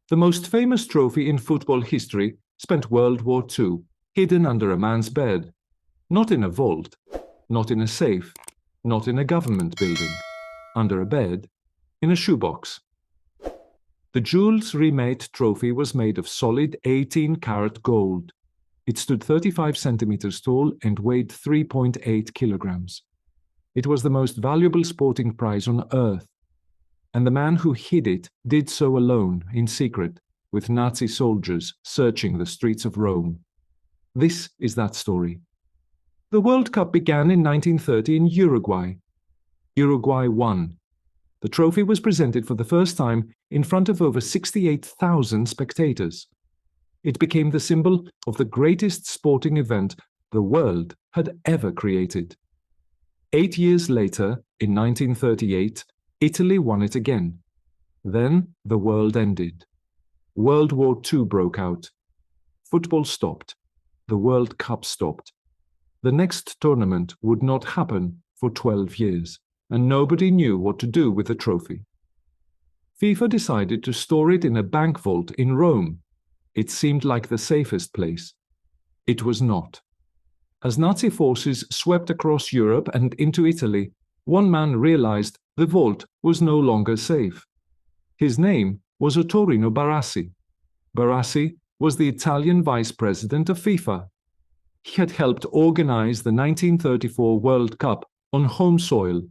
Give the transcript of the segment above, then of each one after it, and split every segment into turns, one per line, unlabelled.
The most famous trophy in football history spent World War II hidden under a man's bed. Not in a vault, not in a safe, not in a government building. Under a bed, in a shoebox. The Jules Rimet trophy was made of solid 18-karat gold. It stood 35 centimeters tall and weighed 3.8 kilograms. It was the most valuable sporting prize on earth, and the man who hid it did so alone, in secret, with Nazi soldiers searching the streets of Rome. This is that story. The World Cup began in 1930 in Uruguay. Uruguay won. The trophy was presented for the first time in front of over 68,000 spectators. It became the symbol of the greatest sporting event the world had ever created. 8 years later, in 1938, Italy won it again. Then the world ended. World War II broke out. Football stopped. The World Cup stopped. The next tournament would not happen for 12 years, and nobody knew what to do with the trophy. FIFA decided to store it in a bank vault in Rome. It seemed like the safest place. It was not. As Nazi forces swept across Europe and into Italy, one man realized the vault was no longer safe. His name was Ottorino Barassi. Barassi was the Italian vice president of FIFA. He had helped organize the 1934 World Cup on home soil.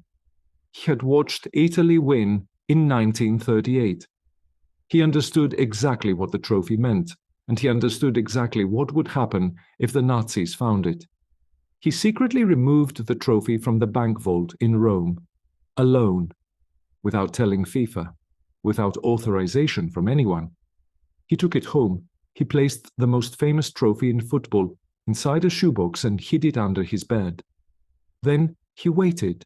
He had watched Italy win in 1938. He understood exactly what the trophy meant, and he understood exactly what would happen if the Nazis found it. He secretly removed the trophy from the bank vault in Rome, alone, without telling FIFA, without authorization from anyone. He took it home. He placed the most famous trophy in football inside a shoebox and hid it under his bed. Then he waited.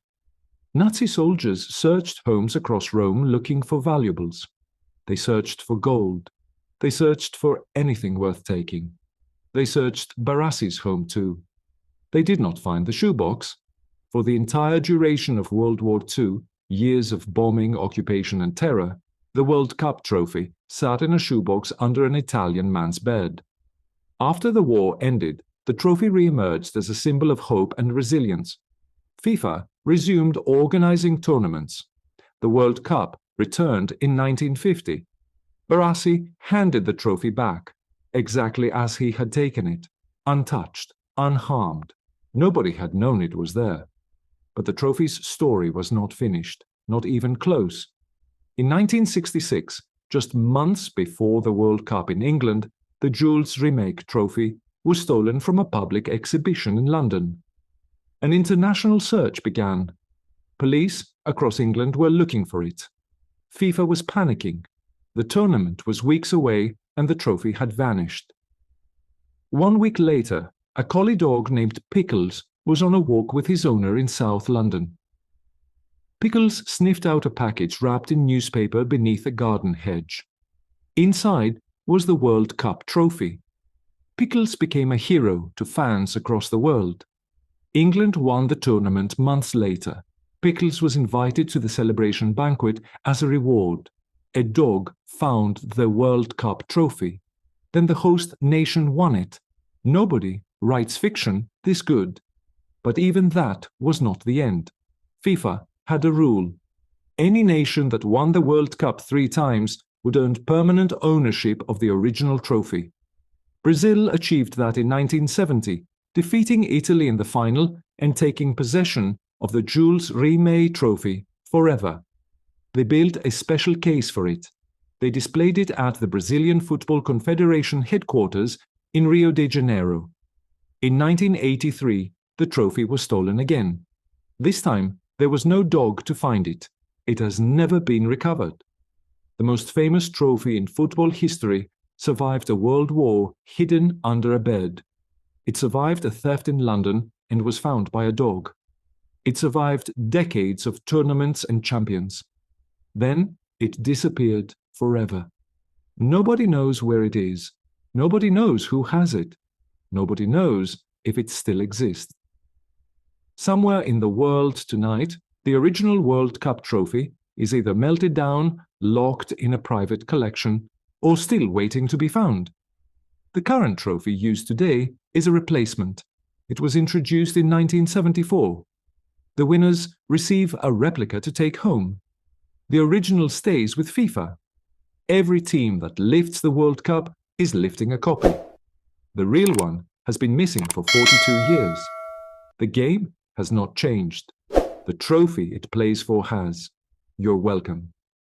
Nazi soldiers searched homes across Rome looking for valuables. They searched for gold. They searched for anything worth taking. They searched Barassi's home too. They did not find the shoebox. For the entire duration of World War II, years of bombing, occupation and terror, the World Cup trophy sat in a shoebox under an Italian man's bed. After the war ended, the trophy re-emerged as a symbol of hope and resilience. FIFA resumed organizing tournaments. The World Cup returned in 1950. Barassi handed the trophy back, exactly as he had taken it, untouched, unharmed. Nobody had known it was there. But the trophy's story was not finished, not even close. In 1966, just months before the World Cup in England, the Jules Rimet trophy was stolen from a public exhibition in London. An international search began. Police across England were looking for it. FIFA was panicking. The tournament was weeks away and the trophy had vanished. 1 week later, a collie dog named Pickles was on a walk with his owner in South London. Pickles sniffed out a package wrapped in newspaper beneath a garden hedge. Inside was the World Cup trophy. Pickles became a hero to fans across the world. England won the tournament months later. Pickles was invited to the celebration banquet as a reward. A dog found the World Cup trophy. Then the host nation won it. Nobody writes fiction this good. But even that was not the end. FIFA had a rule. Any nation that won the World Cup 3 times would earn permanent ownership of the original trophy. Brazil achieved that in 1970, defeating Italy in the final and taking possession of the Jules Rimet trophy forever. They built a special case for it. They displayed it at the Brazilian Football Confederation headquarters in Rio de Janeiro. In 1983, the trophy was stolen again. This time, there was no dog to find it. It has never been recovered. The most famous trophy in football history survived a world war hidden under a bed. It survived a theft in London and was found by a dog. It survived decades of tournaments and champions. Then it disappeared forever. Nobody knows where it is. Nobody knows who has it. Nobody knows if it still exists. Somewhere in the world tonight, the original World Cup trophy is either melted down, locked in a private collection, or still waiting to be found? The current trophy used today is a replacement. It was introduced in 1974. The winners receive a replica to take home. The original stays with FIFA. Every team that lifts the World Cup is lifting a copy. The real one has been missing for 42 years. The game has not changed. The trophy it plays for has. You're welcome.